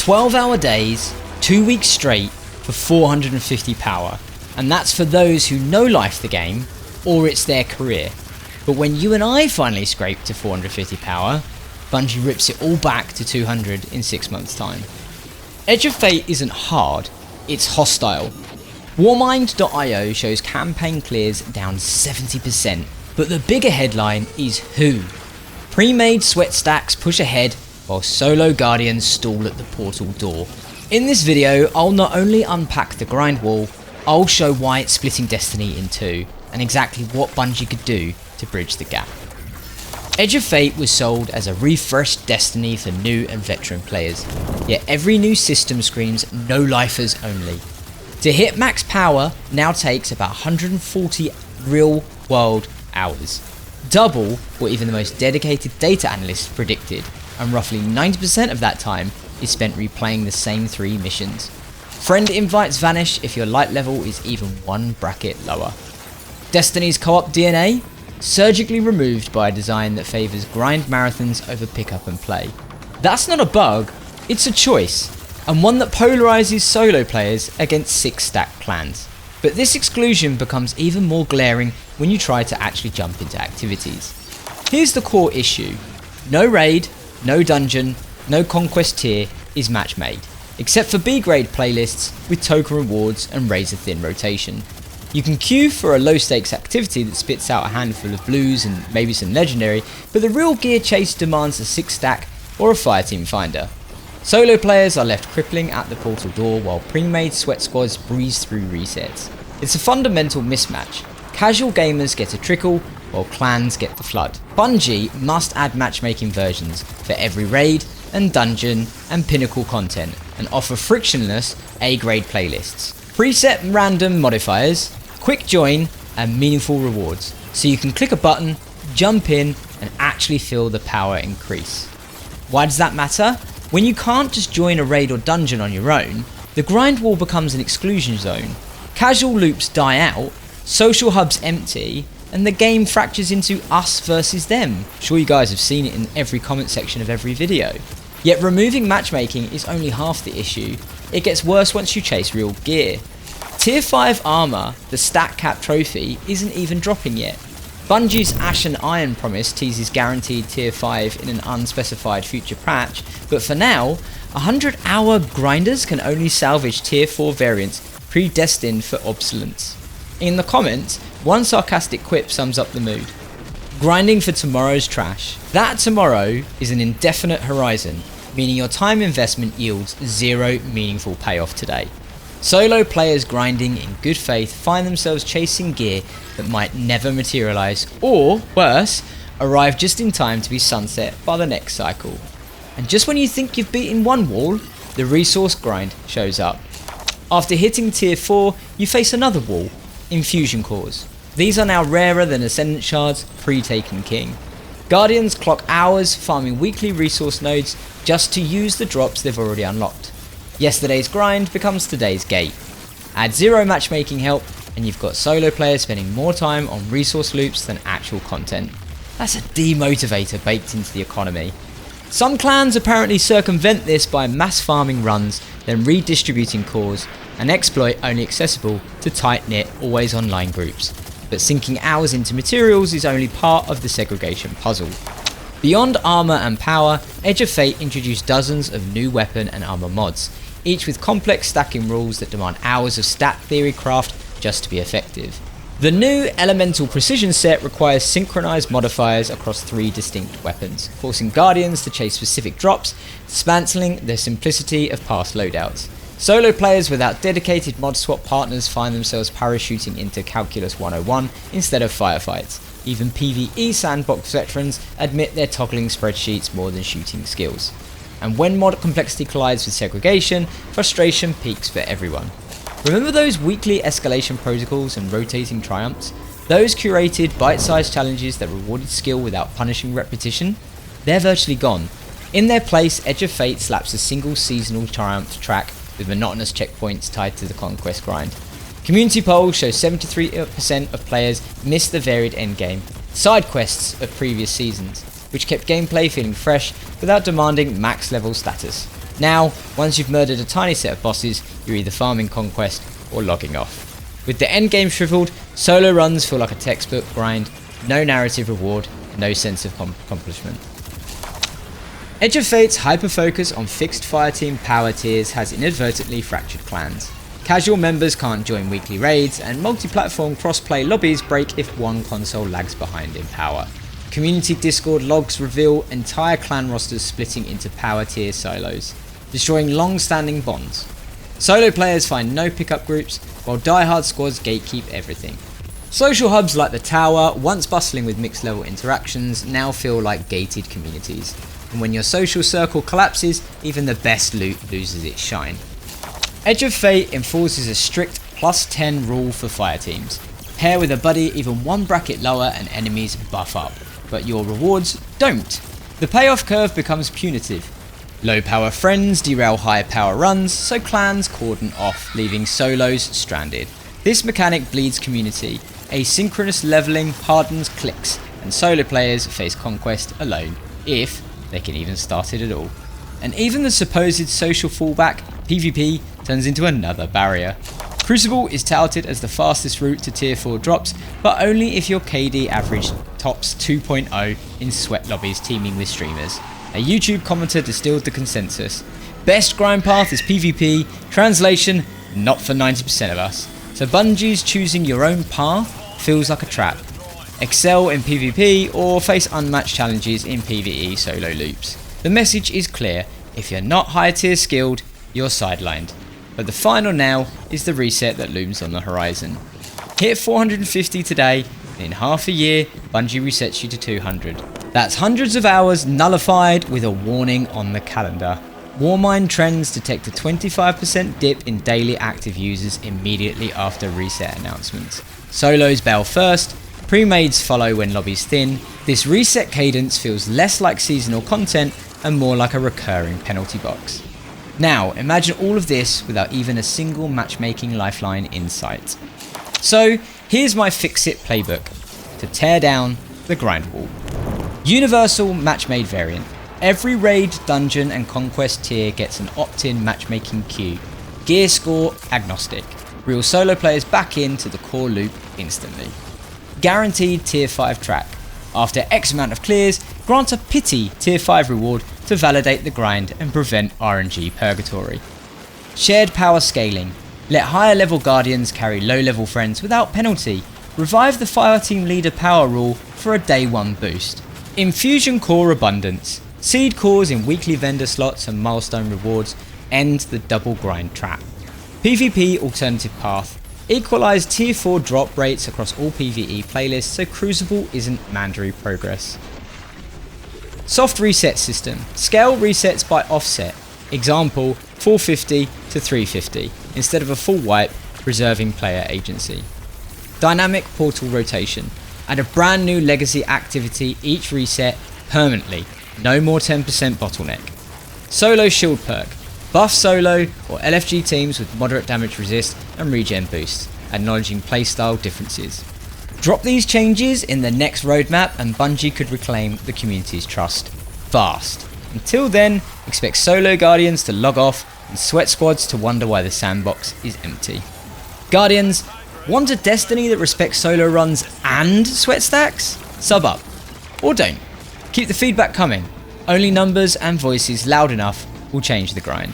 12-hour days, 2 weeks straight for 450 power. And that's for those who no-life the game, or it's their career. But when you and I finally scrape to 450 power, Bungie rips it all back to 200 in 6 months' time. Edge of Fate isn't hard, it's hostile. Warmind.io shows campaign clears down 70%, but the bigger headline is who. Pre-made sweat stacks push ahead while solo guardians stall at the portal door. In this video, I'll not only unpack the grind wall, I'll show why it's splitting Destiny in two, and exactly what Bungie could do to bridge the gap. Edge of Fate was sold as a refreshed Destiny for new and veteran players, yet every new system screams no-lifers only. To hit max power now takes about 140 real-world hours, double what even the most dedicated data analysts predicted, and roughly 90% of that time is spent replaying the same 3 missions. Friend invites vanish if your light level is even one bracket lower. Destiny's co-op DNA? Surgically removed by a design that favours grind marathons over pick up and play. That's not a bug, it's a choice, and one that polarises solo players against 6-stack clans. But this exclusion becomes even more glaring when you try to actually jump into activities. Here's the core issue. No raid, no dungeon, no conquest tier is match made, except for B-grade playlists with token rewards and razor thin rotation. You can queue for a low stakes activity that spits out a handful of blues and maybe some legendary, but the real gear chase demands a 6-stack or a fireteam finder. Solo players are left crippling at the portal door while pre-made sweat squads breeze through resets. It's a fundamental mismatch. Casual gamers get a trickle while clans get the flood. Bungie must add matchmaking versions for every raid and dungeon and pinnacle content and offer frictionless A-grade playlists. Preset random modifiers, quick join and meaningful rewards, so you can click a button, jump in and actually feel the power increase. Why does that matter? When you can't just join a raid or dungeon on your own, the grind wall becomes an exclusion zone. Casual loops die out, social hubs empty, and the game fractures into us versus them. I'm sure you guys have seen it in every comment section of every video. Yet removing matchmaking is only half the issue. It gets worse once you chase real gear. Tier 5 armor, the stat cap trophy, isn't even dropping yet. Bungie's Ash and Iron promise teases guaranteed tier 5 in an unspecified future patch, but for now, 100-hour grinders can only salvage tier 4 variants predestined for obsolescence. In the comments, one sarcastic quip sums up the mood. Grinding for tomorrow's trash. That tomorrow is an indefinite horizon, meaning your time investment yields zero meaningful payoff today. Solo players grinding in good faith find themselves chasing gear that might never materialise, or, worse, arrive just in time to be sunset by the next cycle. And just when you think you've beaten one wall, the resource grind shows up. After hitting tier 4, you face another wall, infusion cores. These are now rarer than Ascendant shards pre-Taken King. Guardians clock hours farming weekly resource nodes just to use the drops they've already unlocked. Yesterday's grind becomes today's gate. Add zero matchmaking help and you've got solo players spending more time on resource loops than actual content. That's a demotivator baked into the economy. Some clans apparently circumvent this by mass farming runs, then redistributing cores, an exploit only accessible to tight-knit, always online groups. But sinking hours into materials is only part of the segregation puzzle. Beyond armor and power, Edge of Fate introduced dozens of new weapon and armor mods, each with complex stacking rules that demand hours of stat theory craft just to be effective. The new Elemental Precision set requires synchronized modifiers across 3 distinct weapons, forcing Guardians to chase specific drops, dismantling the simplicity of past loadouts. Solo players without dedicated mod swap partners find themselves parachuting into Calculus 101 instead of firefights. Even PvE sandbox veterans admit they're toggling spreadsheets more than shooting skills. And when mod complexity collides with segregation, frustration peaks for everyone. Remember those weekly escalation protocols and rotating triumphs? Those curated bite-sized challenges that rewarded skill without punishing repetition? They're virtually gone. In their place, Edge of Fate slaps a single seasonal triumph track with monotonous checkpoints tied to the conquest grind. Community polls show 73% of players missed the varied endgame, side quests of previous seasons, which kept gameplay feeling fresh without demanding max level status. Now, once you've murdered a tiny set of bosses, you're either farming conquest or logging off. With the endgame shriveled, solo runs feel like a textbook grind, no narrative reward, no sense of accomplishment. Edge of Fate's hyper-focus on fixed fireteam power tiers has inadvertently fractured clans. Casual members can't join weekly raids, and multi-platform cross-play lobbies break if one console lags behind in power. Community Discord logs reveal entire clan rosters splitting into power tier silos, destroying long-standing bonds. Solo players find no pickup groups, while diehard squads gatekeep everything. Social hubs like the Tower, once bustling with mixed level interactions, now feel like gated communities. And when your social circle collapses, even the best loot loses its shine. Edge of Fate enforces a strict +10 rule for fire teams. Pair with a buddy even one bracket lower and enemies buff up, but your rewards don't. The payoff curve becomes punitive. Low power friends derail high power runs, so clans cordon off, leaving solos stranded. This mechanic bleeds community. Asynchronous leveling hardens cliques, and solo players face conquest alone, if they can even start it at all. And even the supposed social fallback, PvP, turns into another barrier. Crucible is touted as the fastest route to tier 4 drops, but only if your KD average tops 2.0 in sweat lobbies teeming with streamers. A YouTube commenter distilled the consensus. Best grind path is PvP, translation, not for 90% of us. So Bungie's choosing your own path feels like a trap. Excel in PvP or face unmatched challenges in PvE solo loops. The message is clear, if you're not high tier skilled, you're sidelined. But the final now is the reset that looms on the horizon. Hit 450 today, and in half a year, Bungie resets you to 200. That's hundreds of hours nullified with a warning on the calendar. Warmind Trends detect a 25% dip in daily active users immediately after reset announcements. Solos bail first, pre-mades follow when lobbies thin. This reset cadence feels less like seasonal content and more like a recurring penalty box. Now, imagine all of this without even a single matchmaking lifeline in sight. So, here's my fix-it playbook to tear down the grind wall. Universal match-made variant. Every raid, dungeon and conquest tier gets an opt-in matchmaking queue. Gear score agnostic. Reel solo players back into the core loop instantly. Guaranteed tier 5 track. After X amount of clears, grant a pity tier 5 reward to validate the grind and prevent RNG purgatory. Shared power scaling. Let higher level guardians carry low level friends without penalty. Revive the fire team leader power rule for a day 1 boost. Infusion core abundance. Seed cores in weekly vendor slots and milestone rewards end the double grind trap. PvP alternative path. Equalise tier 4 drop rates across all PvE playlists so Crucible isn't mandatory progress. Soft reset system. Scale resets by offset. Example, 450 to 350 instead of a full wipe, preserving player agency. Dynamic portal rotation. Add a brand new legacy activity each reset permanently. No more 10% bottleneck. Solo shield perk. Buff solo or LFG teams with moderate damage resist and regen boosts, acknowledging playstyle differences. Drop these changes in the next roadmap and Bungie could reclaim the community's trust. Fast. Until then, expect solo guardians to log off and sweat squads to wonder why the sandbox is empty. Guardians, want a destiny that respects solo runs and sweat stacks? Sub up. Or don't. Keep the feedback coming. Only numbers and voices loud enough will change the grind.